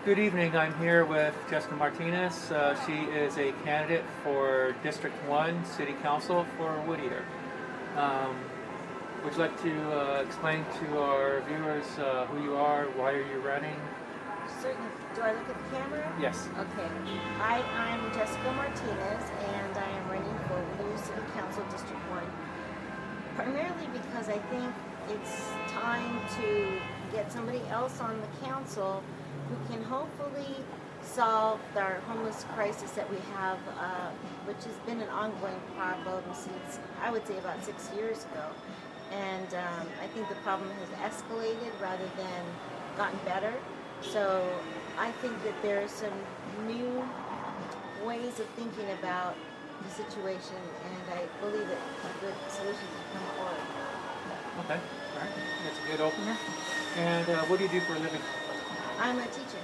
Good evening. I'm here with Jessica Martinez. She is a candidate for District 1 City Council for Whittier. Um, would you like to explain to our viewers who you are, why are you running? Certainly. Do I look at the camera? Yes. Okay. I'm Jessica Martinez, and I am running for Whittier City Council District 1, primarily because I think it's time to get somebody else on the council who can hopefully solve our homeless crisis that we have, which has been an ongoing problem since, I would say, about 6 years ago. And I think the problem has escalated rather than gotten better. So I think that there are some new ways of thinking about the situation, and I believe that a good solution can come forward. Okay. All right. That's a good opener. And what do you do for a living? I'm a teacher.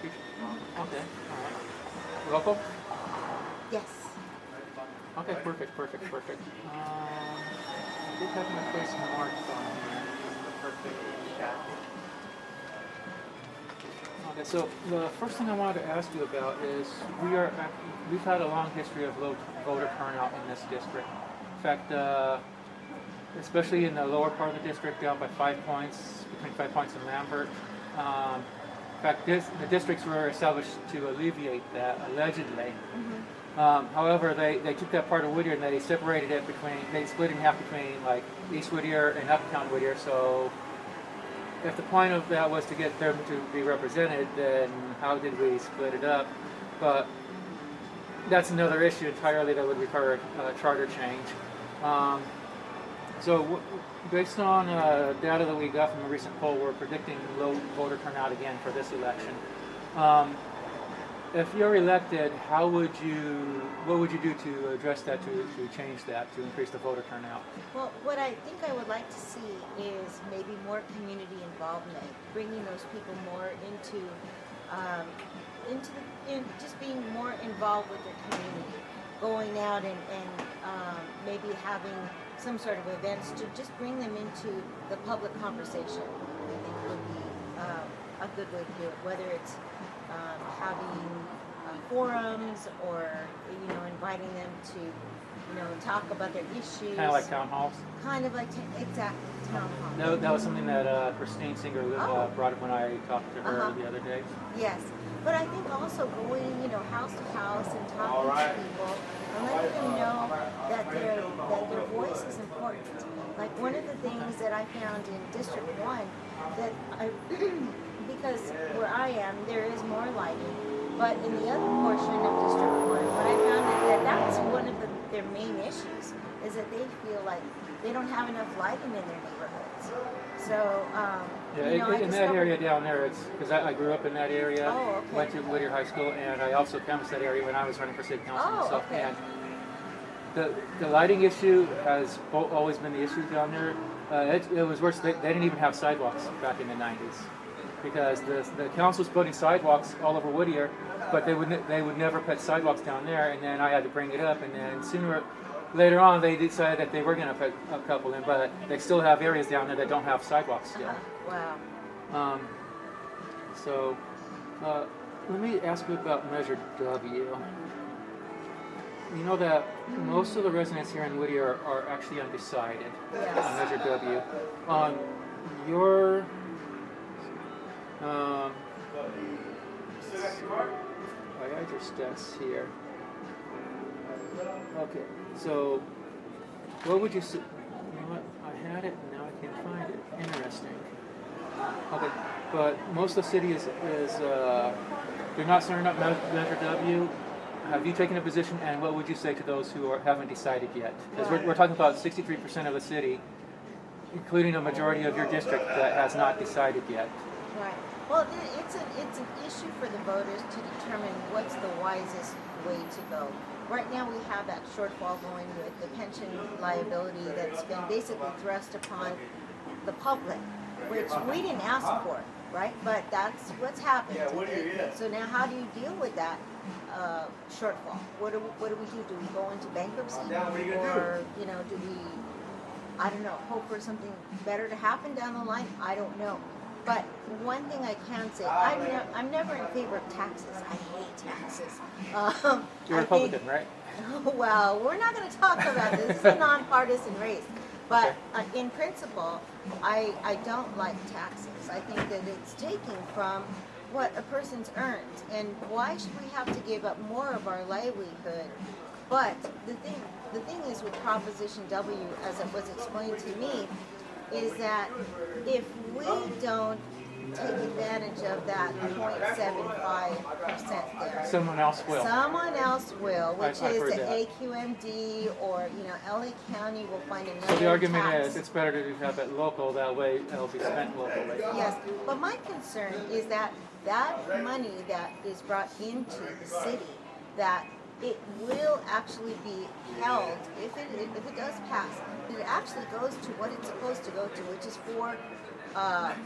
Teacher. Okay. All right. Local? Yes. Okay. Perfect. I did have my place marked on here. Perfect. Okay, so the first thing I wanted to ask you about is we've had a long history of low voter turnout in this district. In fact, especially in the lower part of the district, down by 5 points, between 5 points and Lambert. In fact, the districts were established to alleviate that, allegedly. However, they took that part of Whittier and they separated it they split it in half between like East Whittier and Uptown Whittier. So if the point of that was to get them to be represented, then how did we split it up? But that's another issue entirely that would require a charter change. So based on data that we got from a recent poll, we're predicting low voter turnout again for this election. If you're elected, what would you do to address that, to change that, to increase the voter turnout? Well, what I think I would like to see is maybe more community involvement, bringing those people more just being more involved with their community, going out and maybe having some sort of events to just bring them into the public conversation. I think would be a good way to do it, whether it's having forums or inviting them to talk about their issues. Kind of like town halls? Kind of like exactly town hall. That was something that Christine Singer brought up when I talked to her the other day. Yes, but I think also going house to house and talking to people and letting them know that their voice is important. Like one of the things that I found in District 1 that because where I am there is more lighting, but in the other portion of District 1, what I found that that's one of their main issues is that they feel like they don't have enough lighting in their neighborhoods. So, in that area down there, it's because I grew up in that area, went to Whittier High School, and I also canvassed that area when I was running for city council myself. Okay. And the lighting issue has always been the issue down there. It was worse. They didn't even have sidewalks back in the 90s because the council was putting sidewalks all over Whittier, but they would never put sidewalks down there. And then I had to bring it up, and then later on they decided that they were going to put a couple in, but they still have areas down there that don't have sidewalks still. Wow. So let me ask you about Measure W. You know that most of the residents here in Whittier are actually undecided on Measure W. On your I had your stats here. Okay, so what would you say? You know what? I had it and now I can't find it. Interesting. Okay, but most of the city is they're not starting up Measure W. Have you taken a position, and what would you say to those who haven't decided yet? Because we're talking about 63% of the city, including a majority of your district, that has not decided yet. Right. Well, it's an issue for the voters to determine what's the wisest way to go. Right now we have that shortfall going with the pension liability that's been basically thrust upon the public, which we didn't ask for, right? But that's what's happened. So now how do you deal with that shortfall? What do we do? Do we go into bankruptcy? Or, do we, I don't know, hope for something better to happen down the line? I don't know. But one thing I can say, I'm never in favor of taxes. I hate taxes. You're a Republican, right? Well, we're not going to talk about this. This is a nonpartisan race. But Okay. in principle, I don't like taxes. I think that it's taking from what a person's earned. And why should we have to give up more of our livelihood? But the thing is with Proposition W, as it was explained to me, is that if we don't take advantage of that 0.75% there, Someone else will. someone else will, which I've is heard the that. AQMD, or LA County will find another So the argument tax. is it's better to have it local, that way it'll be spent locally. Yes, but my concern is that that money that is brought into the city, that it will actually be held, if it does pass, that it actually goes to what it's supposed to go to, which is for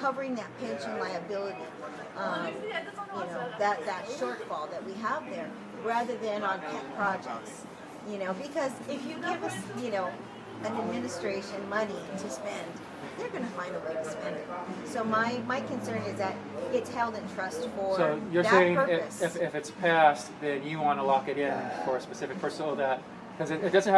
covering that pension liability, that shortfall that we have there, rather than on pet projects. Because if you give us, an administration money to spend, they're going to find a way to spend it. So my concern is that it's held in trust for So you're that saying purpose. if it's passed, then you want to lock it in for a specific person, so that because it doesn't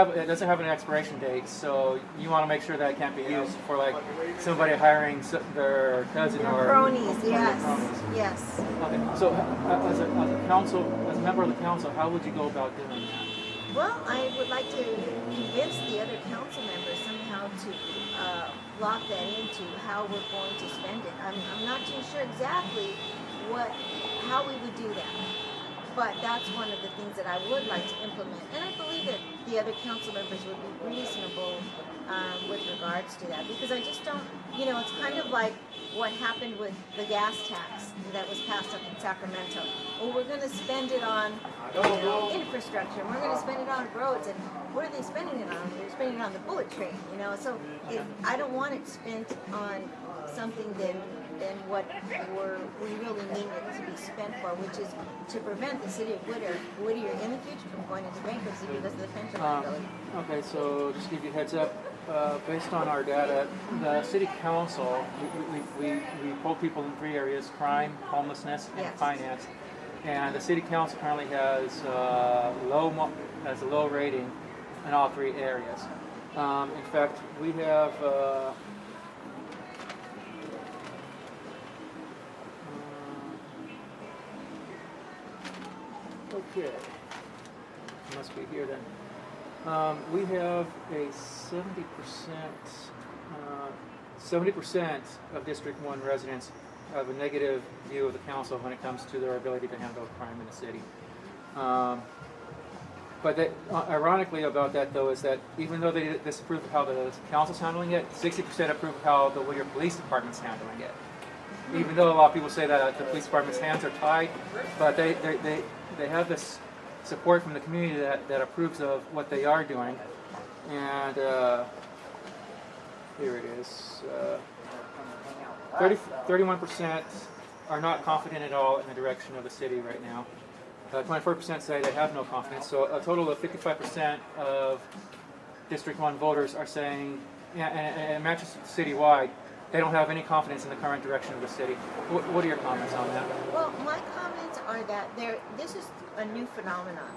have an expiration date, so you want to make sure that it can't be used for like somebody hiring their cousin or Cronies, their yes, cronies. yes. Okay. So as a member of the council, how would you go about doing that? Well, I would like to convince the other council members somehow to lock that into how we're going to spend it. I'm not too sure exactly how we would do that. But that's one of the things that I would like to implement. And I believe that the other council members would be reasonable with regards to that. Because I just don't, it's kind of like what happened with the gas tax that was passed up in Sacramento. Well, we're going to spend it on infrastructure. We're going to spend it on roads. And what are they spending it on? They're spending it on the bullet train, So if I don't want it spent on something than what we really need it to be spent for, which is to prevent the city of Whittier in the future from going into bankruptcy because of the pension liability. Okay, so just to give you a heads up, based on our data, the city council, we poll people in 3 areas: crime, homelessness, and Yes. finance. And the city council currently has a low rating in all 3 areas. In fact, we have okay, it must be here then. We have a 70% of District 1 residents have a negative view of the council when it comes to their ability to handle crime in the city. But ironically about that, though, is that even though they disapprove of how the council's handling it, 60% approve of how the Whittier Police Department's handling it. Even though a lot of people say that the police department's hands are tied, but they have this support from the community that approves of what they are doing. And here it is. 31% are not confident at all in the direction of the city right now. 24% say they have no confidence. So a total of 55% of District 1 voters are saying, and it matches citywide, they don't have any confidence in the current direction of the city. What are your comments on that? Well, my comments are that this is a new phenomenon.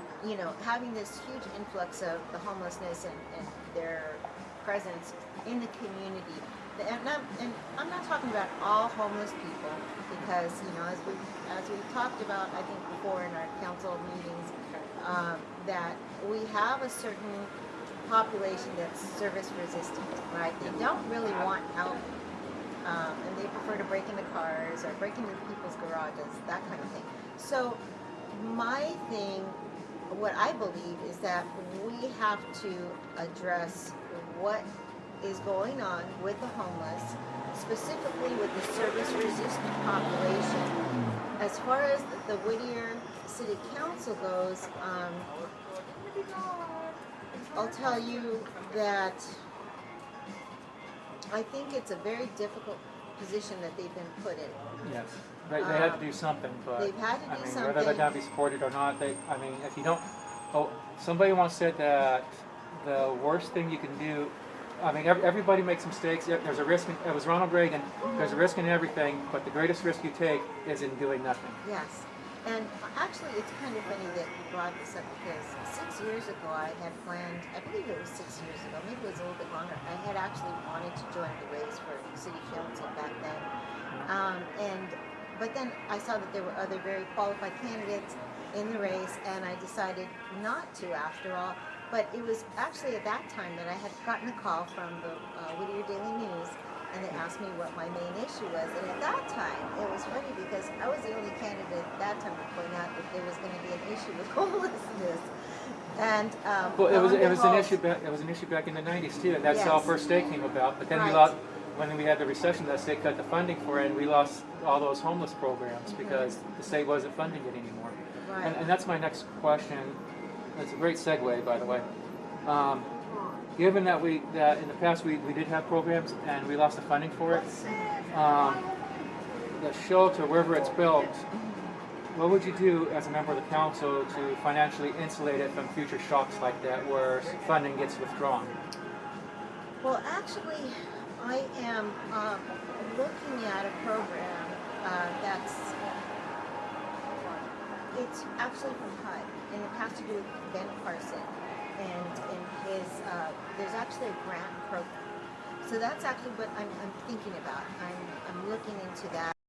Having this huge influx of the homelessness and their presence in the community. And I'm not talking about all homeless people, because as we talked about, I think before in our council meetings, that we have a certain population that's service resistant, right? They don't really want help. And they prefer to break into cars or break into people's garages, that kind of thing. So what I believe is that we have to address what is going on with the homeless, specifically with the service-resistant population. As far as the Whittier City Council goes, I'll tell you that I think it's a very difficult position that they've been put in. Yes, they had to do something, but They've had to do whether something. they're going to be supported or not, if you don't, somebody once said that the worst thing you can do I mean, everybody makes mistakes. There's a risk. It was Ronald Reagan. There's a risk in everything, but the greatest risk you take is in doing nothing. Yes. And actually, it's kind of funny that you brought this up because 6 years ago I had planned, I believe it was 6 years ago, maybe it was a little bit longer, I had actually wanted to join the race for city council back then. But then I saw that there were other very qualified candidates in the race, and I decided not to after all. But it was actually at that time that I had gotten a call from the Whittier Daily News, and they asked me what my main issue was. And at that time, it was funny because I was the only candidate at that time to point out that there was going to be an issue with homelessness. And well, it was an issue. It was an issue back in the '90s too, and that's how Yes. First State came about. But then we Right. lost when we had the recession. The state cut the funding for it, and we lost all those homeless programs because the state wasn't funding it anymore. Right. And that's my next question. That's a great segue, by the way. Given that in the past we did have programs and we lost the funding for it, the shelter wherever it's built, what would you do as a member of the council to financially insulate it from future shocks like that, where funding gets withdrawn? Well, actually, I am looking at a program it's actually from HUD, and it has to do with Ben Carson. And in his, there's actually a grant program. So that's actually what I'm thinking about. I'm looking into that.